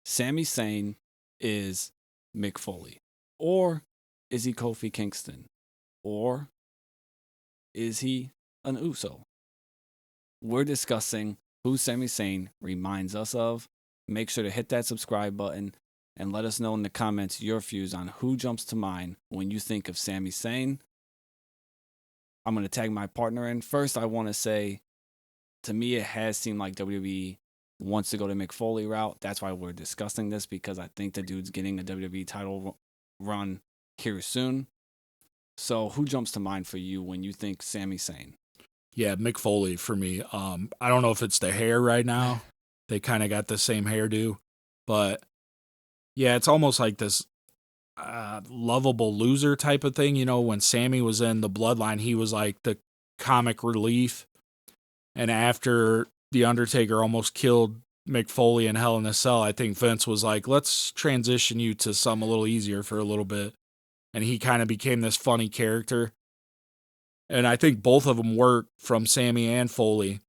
Sami Zayn is Mick Foley? Or is he Kofi Kingston? Or is he an Uso? We're discussing who Sami Zayn reminds us of. Make sure to hit that subscribe button and let us know in the comments your views on who jumps to mind when you think of Sami Zayn. I'm going to tag my partner in. First, I want to say, to me, it has seemed like WWE wants to go the Mick Foley route. That's why we're discussing this, because I think the dude's getting a WWE title run here soon. So, who jumps to mind for you when you think Sami Zayn? Yeah, Mick Foley for me. I don't know if it's the hair right now. They kind of got the same hairdo, but yeah, it's almost like this lovable loser type of thing. You know, when Sammy was in the Bloodline, he was like the comic relief, and after the Undertaker almost killed Mick Foley in Hell in a Cell, I think Vince was like, "Let's transition you to something a little easier for a little bit," and he kind of became this funny character. And I think both of them work from Sammy and Foley.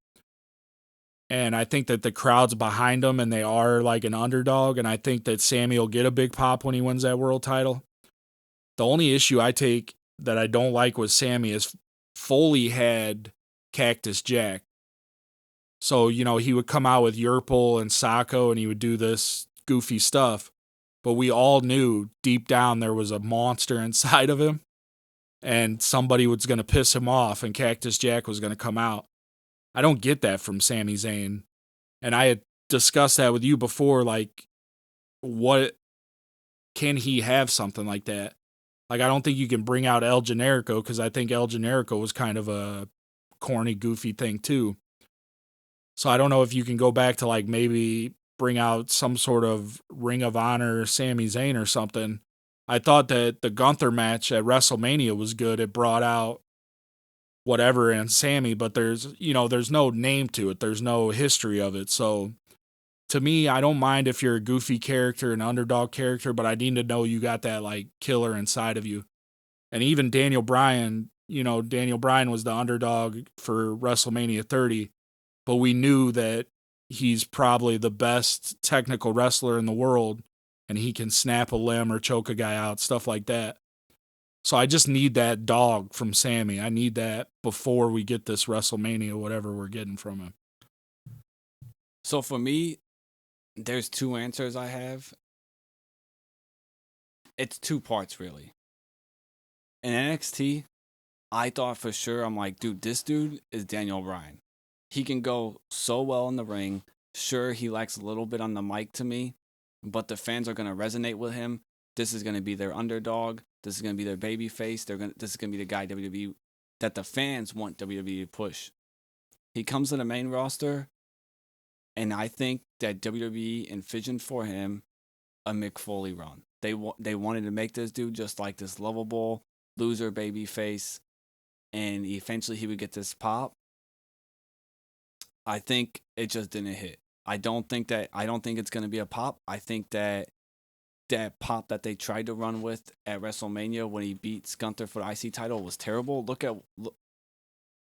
And I think that the crowd's behind them and they are like an underdog. And I think that Sammy will get a big pop when he wins that world title. The only issue I take that I don't like with Sammy is Foley had Cactus Jack. So, you know, he would come out with Yurple and Sacco and he would do this goofy stuff. But we all knew deep down there was a monster inside of him and somebody was going to piss him off and Cactus Jack was going to come out. I don't get that from Sami Zayn. And I had discussed that with you before. Like, what can he have something like that? Like, I don't think you can bring out El Generico because I think El Generico was kind of a corny, goofy thing too. So I don't know if you can go back to like maybe bring out some sort of Ring of Honor Sami Zayn or something. I thought that the Gunther match at WrestleMania was good. It brought out whatever and Sammy, but there's no name to it. There's no history of it. So to me, I don't mind if you're a goofy character, an underdog character, but I need to know you got that like killer inside of you. And even Daniel Bryan, Daniel Bryan was the underdog for WrestleMania 30, but we knew that he's probably the best technical wrestler in the world and he can snap a limb or choke a guy out, stuff like that. So I just need that dog from Sammy. I need that before we get this WrestleMania, whatever we're getting from him. So, for me, there's two answers I have. It's two parts, really. In NXT, I thought for sure, I'm like, dude, this dude is Daniel Bryan. He can go so well in the ring. Sure, he lacks a little bit on the mic to me, but the fans are going to resonate with him. This is going to be their underdog. This is going to be their baby face. This is going to be the guy WWE that the fans want WWE to push. He comes to the main roster, and I think that WWE envisioned for him a Mick Foley run. They wanted to make this dude just like this lovable loser baby face, and eventually he would get this pop. I think it just didn't hit. I don't think it's gonna be a pop. I think that that pop that they tried to run with at WrestleMania when he beats Gunther for the IC title was terrible.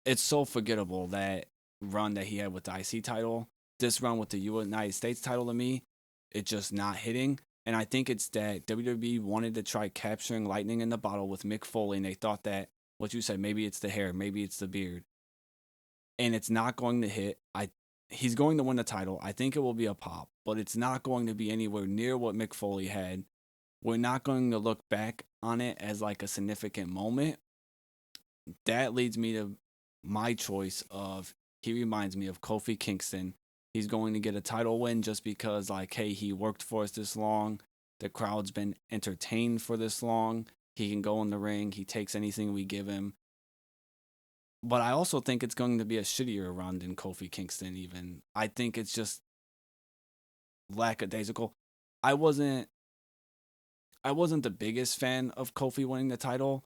It's so forgettable, that run that he had with the IC title. This run with the United States title, to me, it's just not hitting. And I think it's that WWE wanted to try capturing lightning in the bottle with Mick Foley, and they thought that, what you said, maybe it's the hair, maybe it's the beard, and it's not going to hit. He's going to win the title. I think it will be a pop, but it's not going to be anywhere near what Mick Foley had. We're not going to look back on it as like a significant moment. That leads me to my choice of, he reminds me of Kofi Kingston. He's going to get a title win just because, like, hey, he worked for us this long. The crowd's been entertained for this long. He can go in the ring. He takes anything we give him. But I also think it's going to be a shittier run than Kofi Kingston, even. I think it's just lackadaisical. I wasn't I wasn't the biggest fan of Kofi winning the title,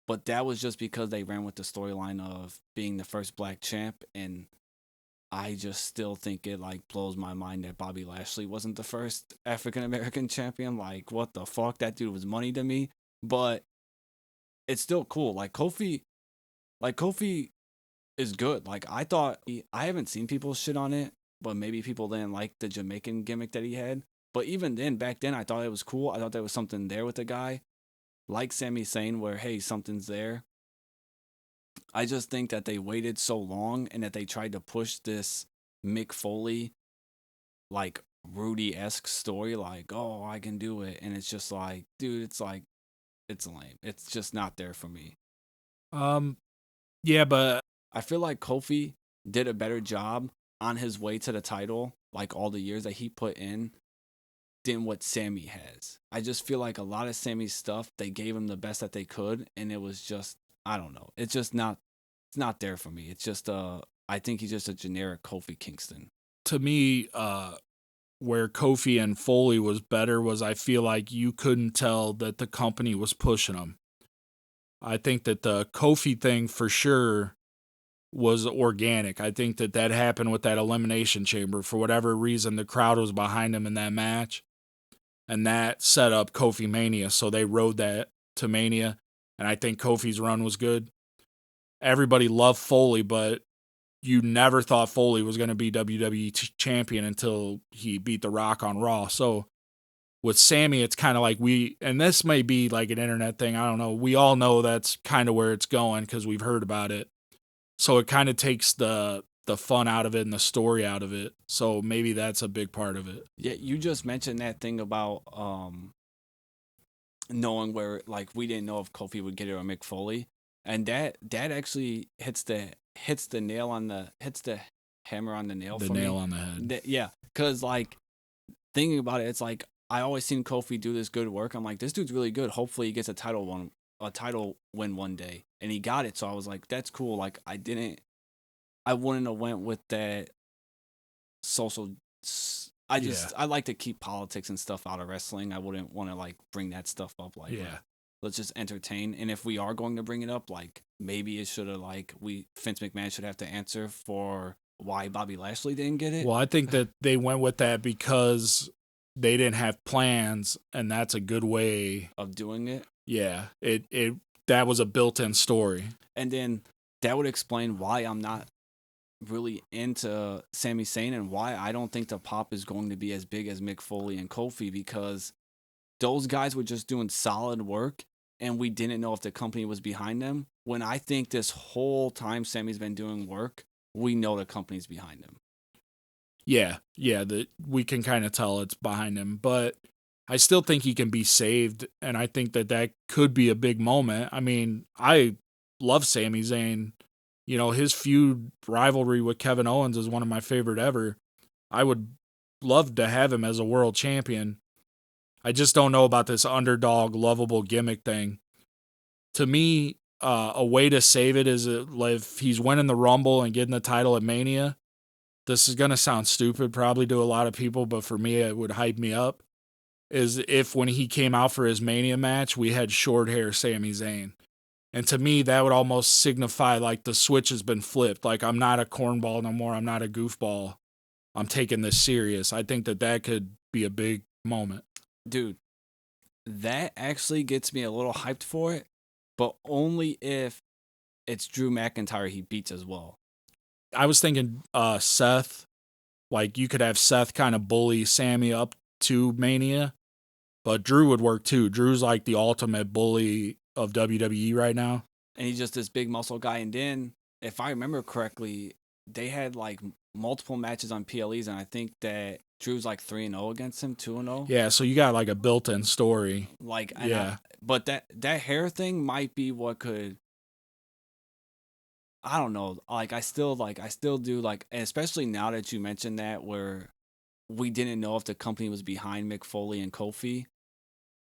but that was just because they ran with the storyline of being the first black champ, and I just still think it like blows my mind that Bobby Lashley wasn't the first African American champion. Like, what the fuck? That dude was money to me. But it's still cool. Kofi is good. Like, I haven't seen people shit on it, but maybe people didn't like the Jamaican gimmick that he had. But even then, back then, I thought it was cool. I thought there was something there with the guy, like Sami Zayn, where hey, something's there. I just think that they waited so long and that they tried to push this Mick Foley, like Rudy-esque story, like, oh, I can do it. And it's just like, dude, it's like, it's lame. It's just not there for me. Yeah, but I feel like Kofi did a better job on his way to the title, like all the years that he put in, than what Sami has. I just feel like a lot of Sami's stuff, they gave him the best that they could, and it was just, I don't know. It's just not, it's not there for me. It's just, I think he's just a generic Kofi Kingston. to me, where Kofi and Foley was better was I feel like you couldn't tell that the company was pushing him. I think that the Kofi thing for sure was organic. I think that that happened with that Elimination Chamber. For whatever reason, the crowd was behind him in that match. And that set up Kofi Mania. So they rode that to Mania. And I think Kofi's run was good. Everybody loved Foley, but you never thought Foley was going to be WWE champion until he beat The Rock on Raw. So with Sami, it's kind of like and this may be like an internet thing, I don't know. We all know that's kind of where it's going because we've heard about it. So it kind of takes the fun out of it and the story out of it. So maybe that's a big part of it. Yeah, you just mentioned that thing about knowing where, like, we didn't know if Kofi would get it or Mick Foley, and that actually hits the hammer on the nail. The for nail me. on the head. Yeah, because like thinking about it, it's like I always seen Kofi do this good work. I'm like, this dude's really good. Hopefully, he gets a title win one day, and he got it. So I was like, that's cool. Like I wouldn't have went with that social. I like to keep politics and stuff out of wrestling. I wouldn't want to like bring that stuff up. Like, let's just entertain. And if we are going to bring it up, like maybe it should have Vince McMahon should have to answer for why Bobby Lashley didn't get it. Well, I think that they went with that because they didn't have plans, and that's a good way of doing it. Yeah, that was a built-in story. And then that would explain why I'm not really into Sami Zayn and why I don't think the pop is going to be as big as Mick Foley and Kofi, because those guys were just doing solid work and we didn't know if the company was behind them. When I think this whole time Sami's been doing work, we know the company's behind him. Yeah, we can kind of tell it's behind him, but I still think he can be saved, and I think that could be a big moment. I mean, I love Sami Zayn. You know, his feud rivalry with Kevin Owens is one of my favorite ever. I would love to have him as a world champion. I just don't know about this underdog, lovable gimmick thing. To me, a way to save it is if he's winning the Rumble and getting the title at Mania. This is going to sound stupid probably to a lot of people, but for me, it would hype me up. Is if when he came out for his Mania match, we had short hair Sami Zayn. And to me, that would almost signify like the switch has been flipped. Like, I'm not a cornball no more. I'm not a goofball. I'm taking this serious. I think that could be a big moment. Dude, that actually gets me a little hyped for it, but only if it's Drew McIntyre he beats as well. I was thinking Seth. Like, you could have Seth kind of bully Sami up to Mania, but Drew would work too. Drew's like the ultimate bully of WWE right now. And he's just this big muscle guy. And then, if I remember correctly, they had like multiple matches on PLEs, and I think that Drew's like 3-0 against him, 2-0. Yeah, so you got like a built-in story. Like, yeah. But that hair thing might be what could, I don't know. Like, I still do like, especially now that you mentioned that, where we didn't know if the company was behind Mick Foley and Kofi,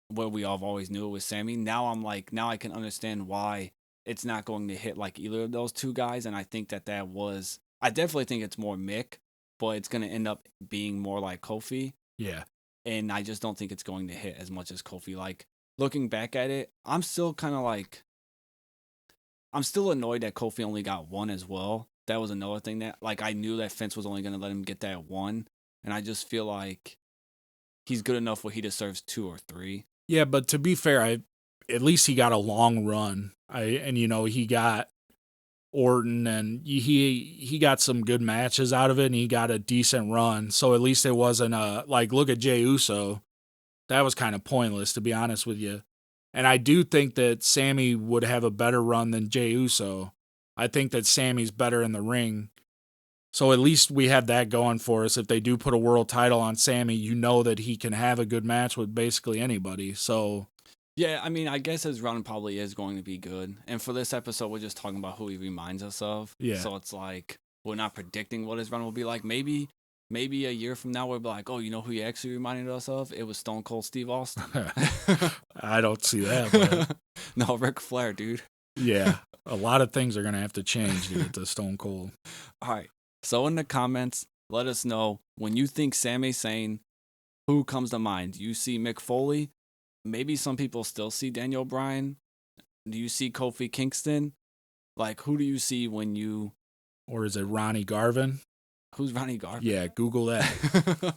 where we all always knew it was Sami. Now I can understand why it's not going to hit like either of those two guys. And I think I definitely think it's more Mick, but it's going to end up being more like Kofi. Yeah. And I just don't think it's going to hit as much as Kofi. Like, looking back at it, I'm still annoyed that Kofi only got one as well. That was another thing that, like, I knew that Vince was only going to let him get that one. And I just feel like he's good enough where he deserves 2 or 3. Yeah, but to be fair, at least he got a long run. He got Orton, and he got some good matches out of it, and he got a decent run. So at least it wasn't like, look at Jey Uso. That was kind of pointless, to be honest with you. And I do think that Sami would have a better run than Jey Uso. I think that Sami's better in the ring. So at least we have that going for us. If they do put a world title on Sami, you know that he can have a good match with basically anybody. So yeah, I mean, I guess his run probably is going to be good. And for this episode, we're just talking about who he reminds us of. Yeah. So it's like we're not predicting what his run will be like. Maybe a year from now we'll be like, oh, you know who he actually reminded us of? It was Stone Cold Steve Austin. I don't see that. But no, Ric Flair, dude. Yeah, a lot of things are going to have to change to get to Stone Cold. All right. So in the comments, let us know when you think Sami Zayn, who comes to mind? Do you see Mick Foley? Maybe some people still see Daniel Bryan. Do you see Kofi Kingston? Like, who do you see when you... Or is it Ronnie Garvin? Who's Ronnie Garvin? Yeah, Google that.